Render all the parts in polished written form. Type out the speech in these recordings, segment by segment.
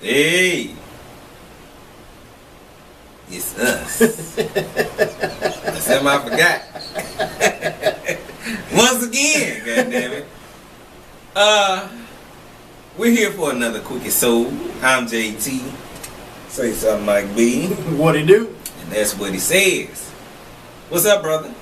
Hey, it's us. Something I forgot. Once again, goddammit. We're here for another Quickie Soul. I'm JT. Say something like B. What he do? And that's what he says. What's up, brother?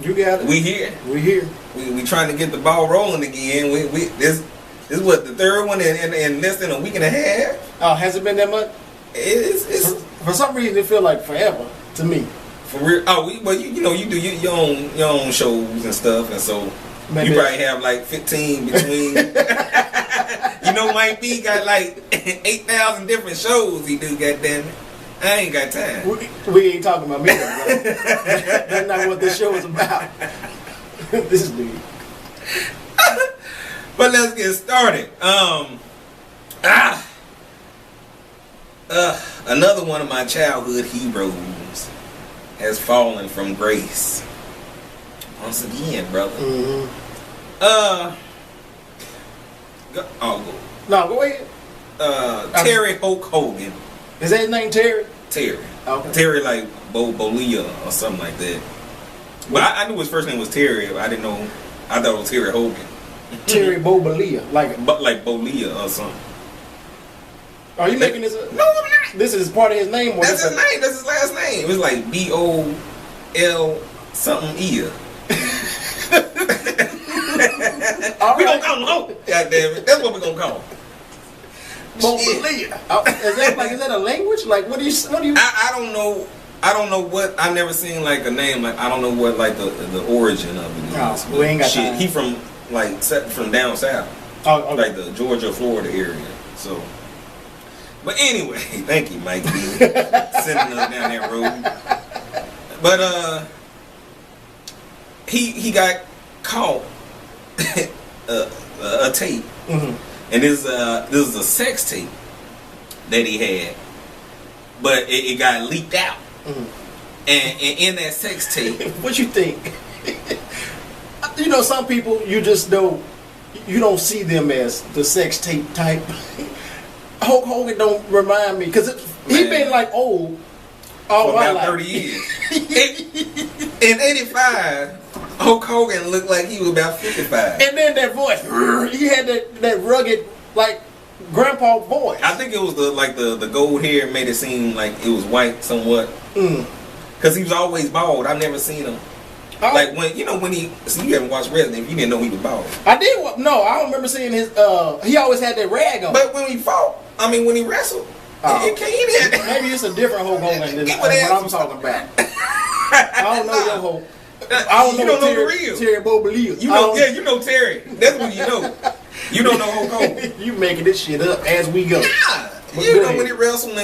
You got it. We here. We here. We trying to get the ball rolling again. This is what, the third one in less than a week and a half. Oh, has it been that much? It's for some reason it feel like forever to me. for real. Oh, well, you know, you do your own shows and stuff, and so Maybe you probably have like 15 between. You know, Mike B got like 8,000 different shows he do. Goddamn it, I ain't got time. We ain't talking about me. That's not what this show is about. This dude. But let's get started. Another one of my childhood heroes has fallen from grace. Once again, brother. Mm-hmm. No, go ahead. Terry Hogan. Is that his name, Terry? Terry. Okay. Terry like Bolia or something like that. But I knew his first name was Terry. I didn't know. I thought it was Terry Hogan. Terry Bolia, like Bolia or something. Are you making this up? No, I'm not. This is part of his name. Or That's his name. That's his last name. It was like BOL something E. We gonna call him Hogan. God damn it. That's what we gonna call him. Bolia. Is that a language? Like what do you? I don't know. I don't know what. I've never seen like a name. Like I don't know what like the origin of it is. We ain't got time. He from down south. Oh, okay. Like the Georgia, Florida area. So, but anyway, thank you, Mike B, sending us down that road. But he got caught a tape, mm-hmm. and this is a sex tape that he had, but it got leaked out, mm-hmm. and in that sex tape, what you think? You know, some people you just don't see them as the sex tape type. Hulk Hogan don't remind me because he been like old all for my about life. 30 years. In '85, Hulk Hogan looked like he was about 55. And then that voice, he had that rugged like grandpa voice. I think it was the gold hair made it seem like it was white somewhat. Because he was always bald. I've never seen him. Oh. Like when you haven't watched wrestling, you didn't know he was bald. I did. No, I don't remember seeing his. He always had that rag on. But when he when he wrestled, maybe it's a different Hulk Hogan than what I'm talking about. I don't know your Hulk. I don't know the real Terry Bolia. You know Terry. That's what you know. You don't know Hulk Hogan. You making this shit up as we go. Nah, you know when he wrestled.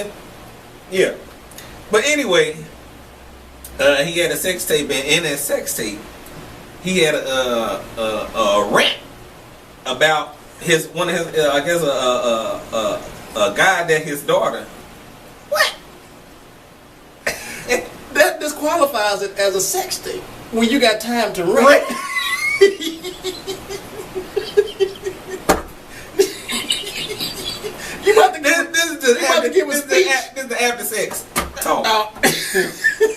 Yeah. But anyway. He had a sex tape, and in that sex tape, he had a rant about a guy that his daughter. What? That disqualifies it as a sex tape when you got time to rant. You about to give a speech. This is the after sex talk.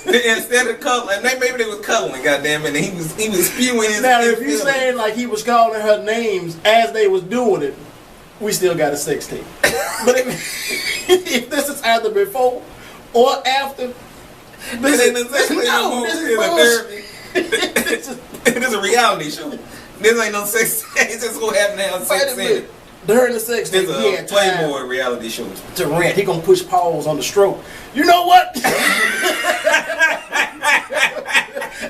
Instead of cuddling, maybe they was cuddling, goddamn it, and he was spewing his. Now, if you saying like he was calling her names as they was doing it, we still got a sex tape. But if this is either before or after, this is bullshit. This is a reality show. This ain't no sex. It's just gonna happen now. Sex in it. During the sex tape, he had Playboy reality show to rant. He gonna push pause on the stroke. You know what?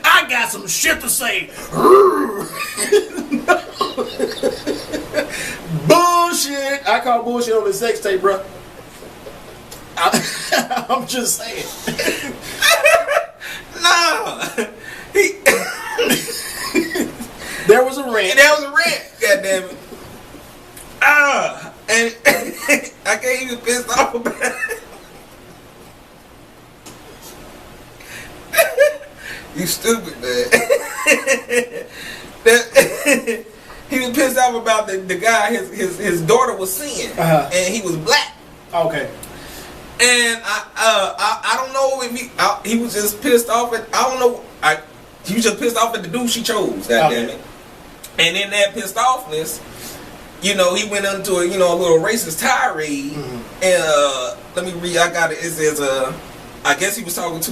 I got some shit to say. Bullshit. I call bullshit on the sex tape, bro. I'm just saying. No. There was a rant. God damn it. And I can't even piss off about it. You stupid, man. He was pissed off about the guy his daughter was seeing, and he was black. Okay. And I don't know if he was just pissed off at, I don't know, he was just pissed off at the dude she chose, goddammit. Okay. And in that pissed offness, you know, he went into a, you know, a little racist tirade. And let me read, I got it. It says, I guess he was talking to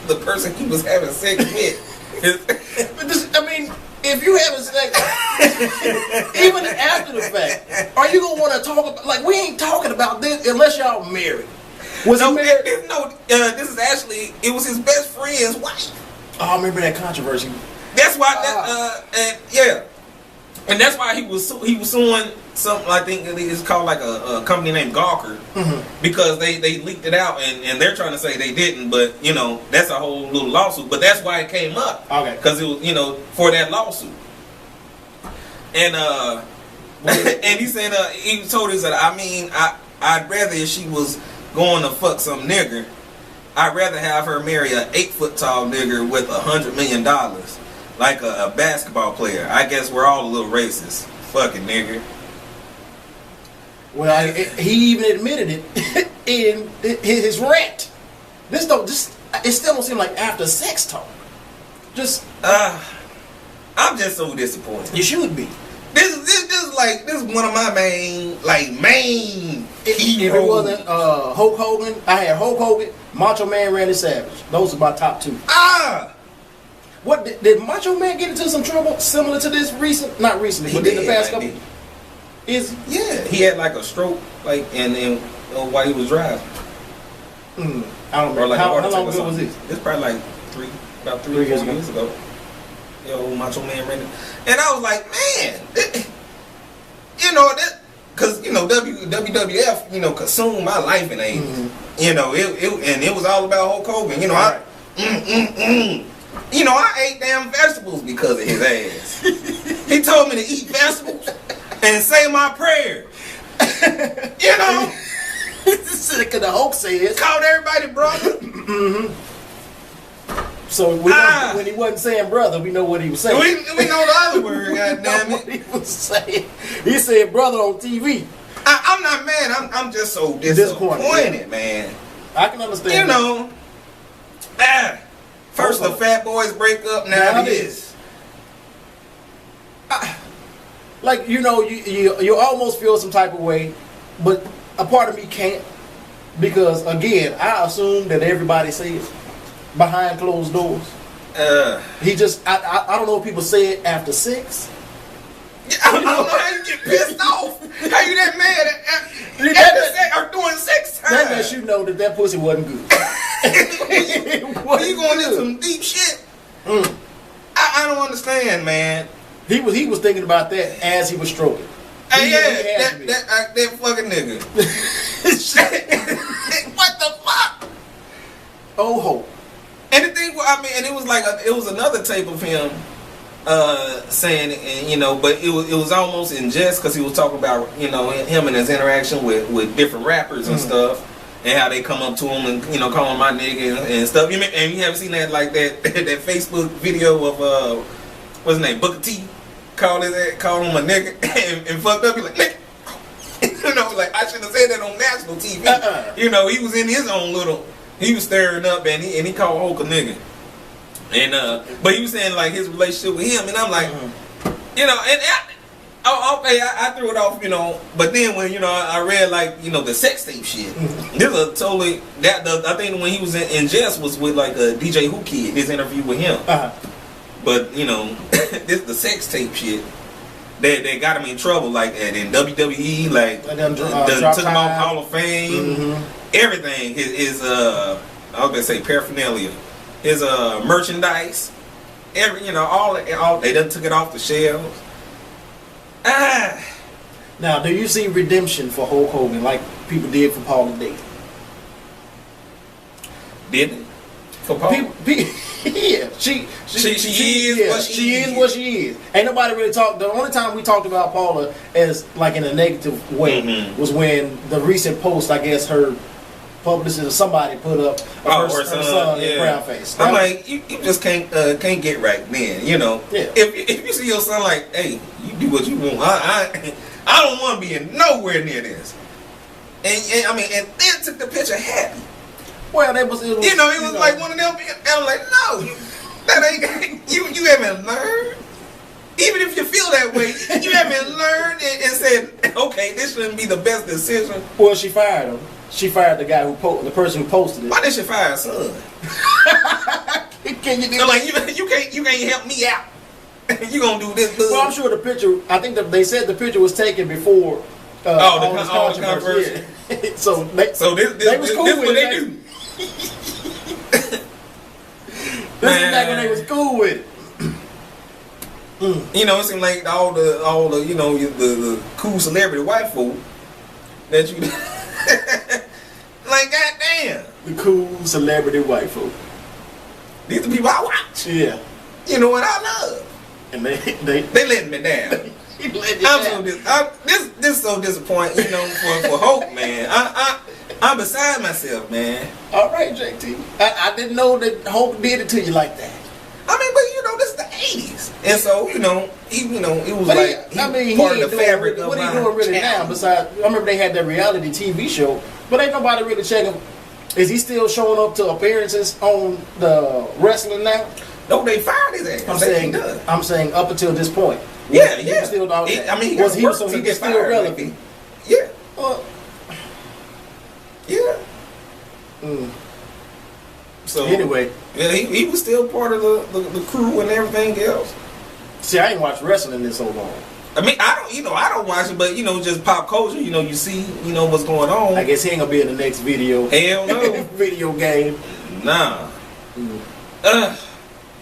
the person he was having sex with. But this, I mean, if you having sex, even after the fact, are you gonna want to talk about? Like, we ain't talking about this unless y'all married. Was he married? This is actually, it was his best friend's wife. Oh, I remember that controversy. That's why, and that's why he was suing something. I think it's called like a company named Gawker, because they leaked it out, and they're trying to say they didn't, but you know, that's a whole little lawsuit. But that's why it came up, okay, because it was, you know, for that lawsuit. And and he said he told us that, I mean, I'd rather, if she was going to fuck some nigger, I'd rather have her marry a 8-foot tall nigger with $100 million, like a basketball player. I guess we're all a little racist. Fucking nigger. Well, he even admitted it in his rant. It still don't seem like after sex talk. I'm just so disappointed. You should be. This is one of my main If it wasn't Hulk Hogan, I had Hulk Hogan, Macho Man, Randy Savage. Those are my top two. What did Macho Man get into some trouble similar to this not recently, but in the past couple? Yeah, he had like a stroke, like and while he was driving. I don't know. Like how long ago was this? It's probably like about 3 or 4 years ago. Yo, Macho Man Randy, and I was like, man, you know that, because you know WWF, you know, consumed my life in the 80s. You know, it was all about Hulk Hogan. You know, you know, I ate damn vegetables because of his ass. He told me to eat vegetables and say my prayers. You know, because the Hulk says, called everybody brother. So when he wasn't saying brother, we know what he was saying. We know the other word, goddammit. What he was saying. He said brother on TV. I'm not mad. I'm just so disappointed, man. I can understand. You know, first the Fat Boys break up, now this. Like, you know, you almost feel some type of way, but a part of me can't, because again, I assume that everybody sees behind closed doors. He just, I don't know if people say it after sex. I don't know how you get pissed off. How you that mad at doing sex time? That lets you know that pussy wasn't good. You going into some deep shit? I don't understand, man. He was thinking about that as he was stroking. Hey, that fucking nigga. What the fuck? Oh, Hope. And the thing, I mean, and it was like it was another tape of him saying, and you know, but it was almost in jest, because he was talking about, you know, him and his interaction with different rappers and stuff, and how they come up to him and, you know, call him my nigga and stuff. And you haven't seen that, like that Facebook video of what's his name, Booker T, call him a nigga and fucked up. He like, nigga. You know, like, I shouldn't have said that on national TV. You know, he was in his own little. He was stirring up, and he called Hulk a nigga. And but he was saying like his relationship with him, and I'm like, you know, and I threw it off, you know. But then when, you know, I read, like, you know, the sex tape shit. This is totally I think when he was in jest was with like a DJ Who Kid, his interview with him. But you know, this the sex tape shit. They got him in trouble, like in WWE, like took him off Hall of Fame. Everything, his I was gonna say paraphernalia, his merchandise, you know, all they done took it off the shelves. Now, do you see redemption for Hulk Hogan like people did for Paula Day? Didn't for Paula? Yeah, she is what she is. Ain't nobody really talked. The only time we talked about Paula as like in a negative way was when the recent post, I guess her publicist or somebody put up her son in brown face. I'm like, you just can't get right, man. You know, if you see your son like, hey, you do what you want. I don't want to be in nowhere near this. and I mean, and then took the picture happy. Well, it was You know, it was like one of them. And I'm like, no, that ain't you haven't learned. Even if you feel that way, you haven't learned and said, okay, this shouldn't be the best decision. Well, she fired him. She fired the guy the person who posted it. Why did she fire her son? Can you do I'm like, you can't help me out. You gonna do this? Well, I'm sure the picture. I think they said the picture was taken before. All this controversy. Yeah. so they was cool with it. This is back when they was cool with it. You know, it seemed like all the you know the cool celebrity white folk that you like. Goddamn, the cool celebrity white folk. These are the people I watch. Yeah, you know what I love, and they letting me down. This is so disappointing. You know, for Hope, man. I'm beside myself, man. All right, JT. I didn't know that Hope did it to you like that. I mean, but you know, this is the '80s, and so you know, it was but like part of the fabric of what are you doing really now? Besides, I remember they had that reality TV show, but ain't nobody really checking. Is he still showing up to appearances on the wrestling now? No, they fired his ass. I'm saying up until this point. Yeah. Still I mean, he was still relevant? Yeah. Yeah. So anyway, yeah, he was still part of the crew and everything else. See, I ain't watched wrestling in so long. I mean, I don't watch it, but you know, just pop culture. You know, you see, you know what's going on. I guess he ain't gonna be in the next video. Hell no. Video game. Nah.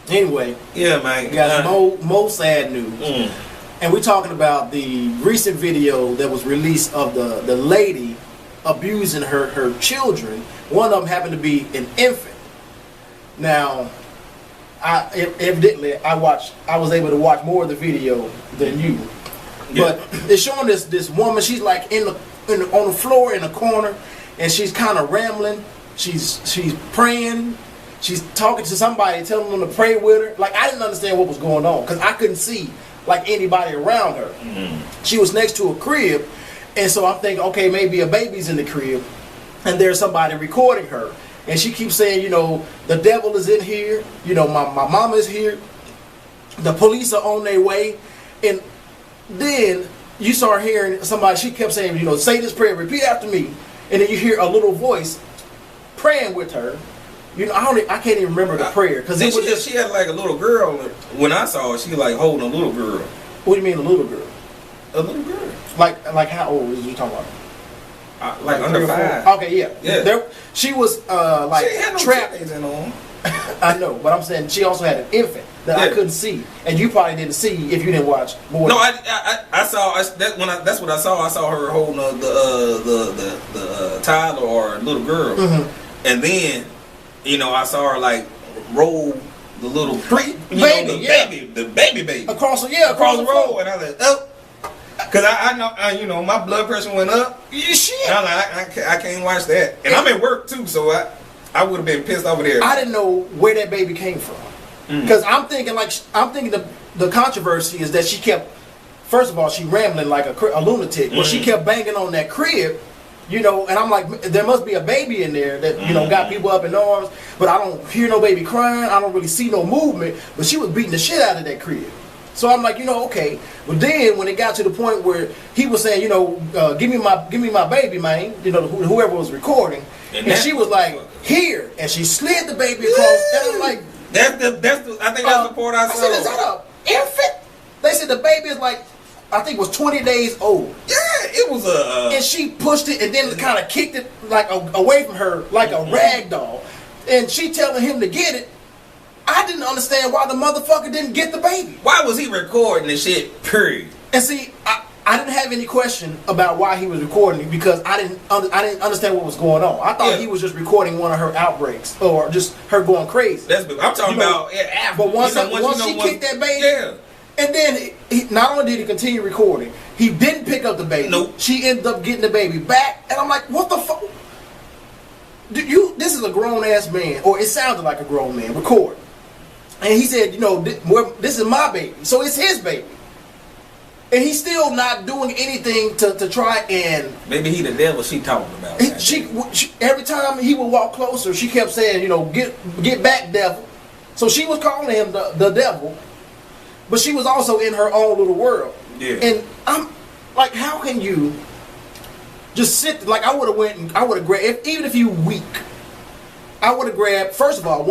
Anyway, yeah, man. We got more sad news, and we're talking about the recent video that was released of the lady abusing her children. One of them happened to be an infant. Now, evidently I was able to watch more of the video than you, but it's showing this woman. She's like on the floor in the corner, and she's kind of rambling. She's praying. She's talking to somebody, telling them to pray with her. Like, I didn't understand what was going on because I couldn't see like anybody around her. She was next to a crib, and so I'm thinking, okay, maybe a baby's in the crib, and there's somebody recording her. And she keeps saying, you know, the devil is in here. You know, my mama is here. The police are on their way. And then you start hearing somebody, she kept saying, you know, say this prayer, repeat after me. And then you hear a little voice praying with her. You know, I can't even remember the prayer. Because she had like a little girl. When I saw her, she like holding a little girl. What do you mean a little girl? A little girl. Like how old is you talking about? Like under 5. Okay, yeah. She was like she had no trapped. I know, but I'm saying she also had an infant that I couldn't see, and you probably didn't see if you didn't watch more. No, I saw that's what I saw. I saw her holding the toddler or little girl, and then you know I saw her like roll the little baby across the road, and I was like, oh. Cause I know, you know, my blood pressure went up. Shit. And I'm like, I can't watch that, and I'm at work too, so I would have been pissed over there. I didn't know where that baby came from, because I'm thinking the controversy is that she kept, first of all, she rambling like a lunatic. Well, she kept banging on that crib, you know, and I'm like, there must be a baby in there that you know got people up in arms, but I don't hear no baby crying. I don't really see no movement, but she was beating the shit out of that crib. So I'm like, you know, okay. But then when it got to the point where he was saying, you know, give me my baby, man, you know, whoever was recording, and she was like, here, and she slid the baby across. And I'm like, I think that's the part I saw. I said, is that an infant? They said the baby is like, I think it was 20 days old. Yeah, it was and she pushed it and then kind of kicked it like away from her like a rag doll, and she telling him to get it. I didn't understand why the motherfucker didn't get the baby. Why was he recording the shit, period? And see, I didn't have any question about why he was recording it because I didn't understand what was going on. I thought he was just recording one of her outbreaks or just her going crazy. I'm talking about after. But once she kicked that baby, and then he, not only did he continue recording, he didn't pick up the baby. Nope. She ended up getting the baby back, and I'm like, what the fuck? This is a grown ass man, or it sounded like a grown man recording. And he said, you know, this is my baby, so it's his baby. And he's still not doing anything to try and... Maybe he the devil she talking about. She every time he would walk closer, she kept saying, get back, devil. So she was calling him the devil, but she was also in her own little world. Yeah. And I'm like, how can you just sit... Like, I would have went and I would have grabbed... Even if you weak, I would have grabbed... First of all,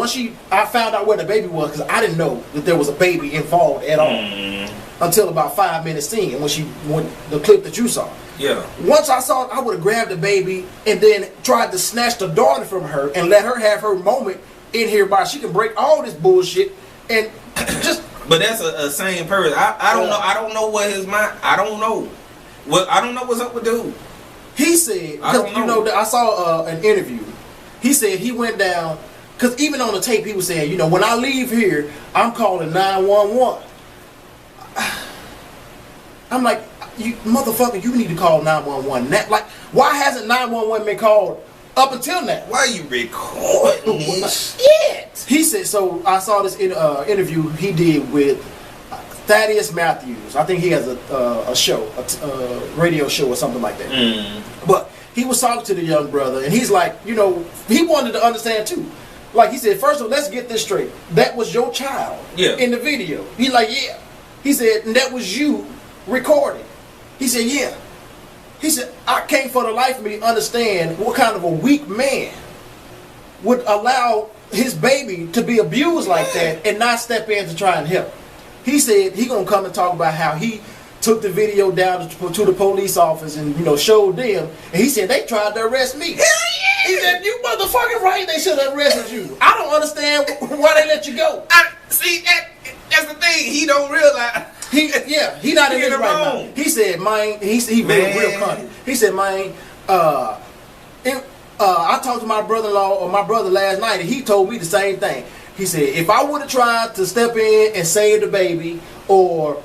I found out where the baby was, because I didn't know that there was a baby involved at all. Until about 5 minutes in, when the clip that you saw. Yeah. Once I saw it, I would have grabbed the baby and then tried to snatch the daughter from her and let her have her moment in here by she can break all this bullshit and just... But that's a same person. I don't know. I don't know what his mind... I don't know. I don't know what's up with dude. He said... I don't know. I saw an interview. He said he went down... Because even on the tape, he was saying, when I leave here, I'm calling 911. I'm like, you motherfucker, you need to call 911. Like, why hasn't 911 been called up until now? Why are you recording shit? He said, so I saw this interview he did with Thaddeus Matthews. I think he has a show, a radio show or something like that. But he was talking to the young brother, and he's like, he wanted to understand too. Like he said, first of all, let's get this straight. That was your child in the video. He's like, yeah. He said, and that was you recording. He said, yeah. He said, I can't for the life of me understand what kind of a weak man would allow his baby to be abused like that and not step in to try and help. He said he gonna come and talk about how he took the video down to the police office and showed them, and he said they tried to arrest me. Hell yeah! He said, you motherfucking right, they should have arrested you. I don't understand why they let you go. See, that's the thing. He don't realize. He not in this right now. He said, man, he real funny. He said, man, I talked to my brother-in-law or my brother last night, and he told me the same thing. He said, if I would have tried to step in and save the baby or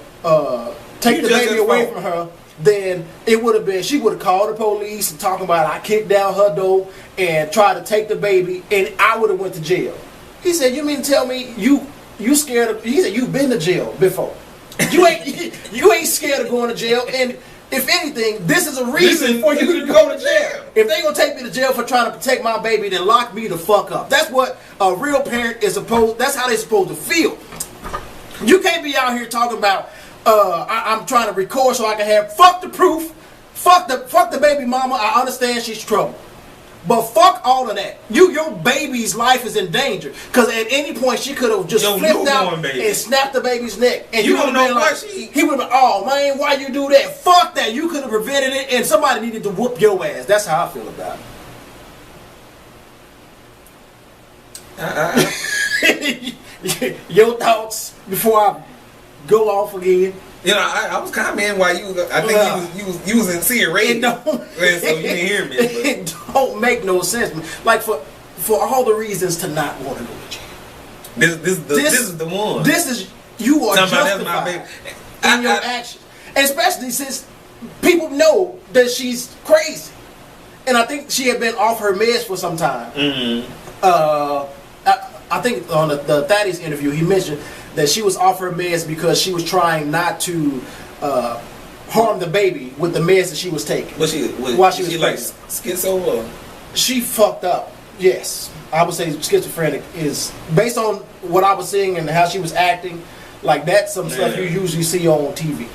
take the baby away from her, then it would have been, she would have called the police and talking about I kicked down her door and tried to take the baby, and I would have went to jail. He said, you mean to tell me you scared of... He said, you've been to jail before. You ain't scared of going to jail, and if anything, this is a reason for you to go to jail. If they gonna take me to jail for trying to protect my baby, then lock me the fuck up. That's what a real parent is supposed... That's how they supposed to feel. You can't be out here talking about I'm trying to record so I can have... Fuck the proof. Fuck the baby mama. I understand she's trouble. But fuck all of that. Your baby's life is in danger. Because at any point she could have just flipped out and snapped the baby's neck. And you don't know what he would have been, oh man, why you do that? Fuck that. You could have prevented it, and somebody needed to whoop your ass. That's how I feel about it. Your thoughts before I go off again? I was commenting while I think you was in seeing radio. So you didn't hear me. But. It don't make no sense. Like for all the reasons to not want to go to jail. This is the one. This is you are justified in your actions, and especially since people know that she's crazy, and I think she had been off her meds for some time. I think on the Thaddeus interview he mentioned that she was off her meds because she was trying not to harm the baby with the meds that she was taking. While she was like schizo? Or? She fucked up. Yes, I would say schizophrenic is based on what I was seeing and how she was acting. Like that's some stuff you usually see on TV,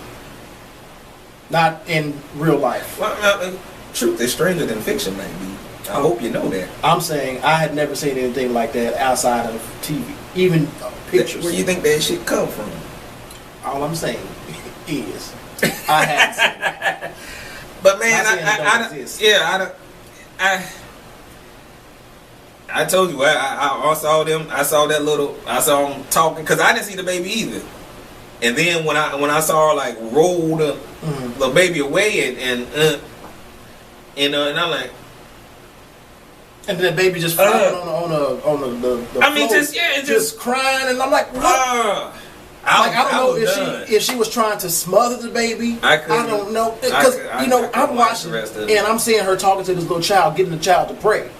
not in real life. Well, truth is stranger than fiction, maybe. I hope you know that. I'm saying I had never seen anything like that outside of TV, even pictures. Where you think that shit come from? All I'm saying is I haven't seen it. But man, I told you I saw them. I saw them talking because I didn't see the baby either. And then when I saw her like roll the baby away and I'm like. And then the baby just flopping on the I mean, floor, just crying, and I'm like, what? I don't know if she was trying to smother the baby. I don't know because I'm watching and I'm seeing her talking to this little child, getting the child to pray.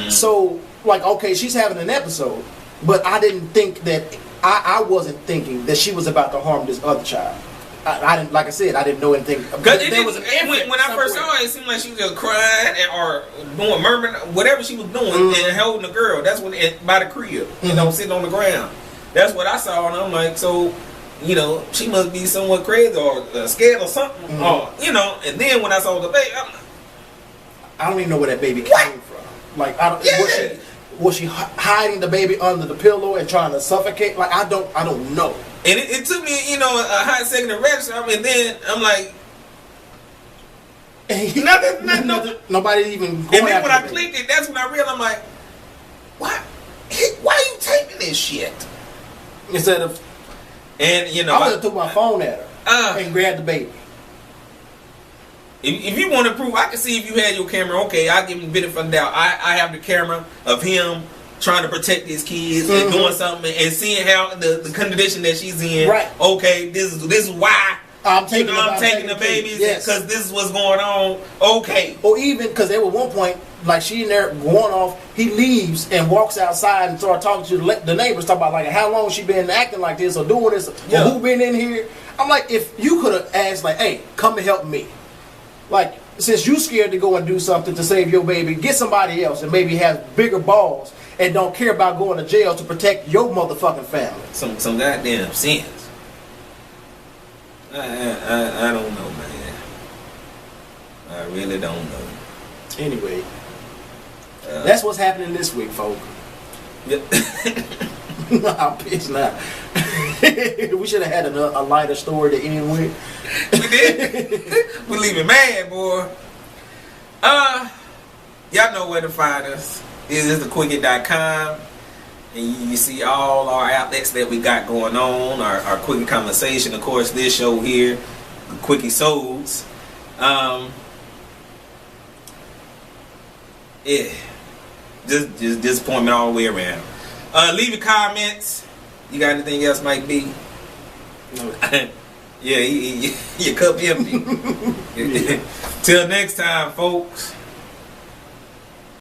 So like, okay, she's having an episode, but I didn't think that I wasn't thinking that she was about to harm this other child. I didn't, like I said, I didn't know anything. Because when I first saw it, it seemed like she was just crying or doing murmuring, whatever she was doing, and holding the girl. That's when by the crib, you know, sitting on the ground. That's what I saw, and I'm like, so, you know, she must be somewhat crazy or scared or something, or you know. And then when I saw the baby, I'm like, I don't even know where that baby came from. Like, I don't. Was she hiding the baby under the pillow and trying to suffocate? Like, I don't know. And it took me, you know, a hot second to register. And then I'm like, nothing. Nobody even. And then when I clicked it, that's when I realized, I'm like, why are you taping this shit? Instead of, and you know, I would have took my phone at her and grabbed the baby. If you want to prove, I can see if you had your camera. Okay, I'll give him the benefit of the doubt. I have the camera of him trying to protect his kids and doing something and seeing how the condition that she's in. Right. Okay, this is why I'm taking the babies because this is what's going on. Okay. Or even because there was one point, like she in there going off, he leaves and walks outside and start talking to the neighbors, talking about like how long she been acting like this or doing this or who been in here. I'm like, if you could have asked like, hey, come and help me. Like, since you scared to go and do something to save your baby, get somebody else and maybe has bigger balls and don't care about going to jail to protect your motherfucking family. Some goddamn sense. I don't know, man. I really don't know. Anyway, that's what's happening this week, folks. Yep. I'm pissed now. We should have had a lighter story to end with. We did. We leaving mad, boy. Y'all know where to find us. This is thequickie.com. And you see all our outlets that we got going on. Our Quickie Conversation, of course, this show here, the Quickie Souls. Yeah. Just disappointment all the way around. Leave your comments. You got anything else might be? No. Yeah, your cup empty. Till next time, folks.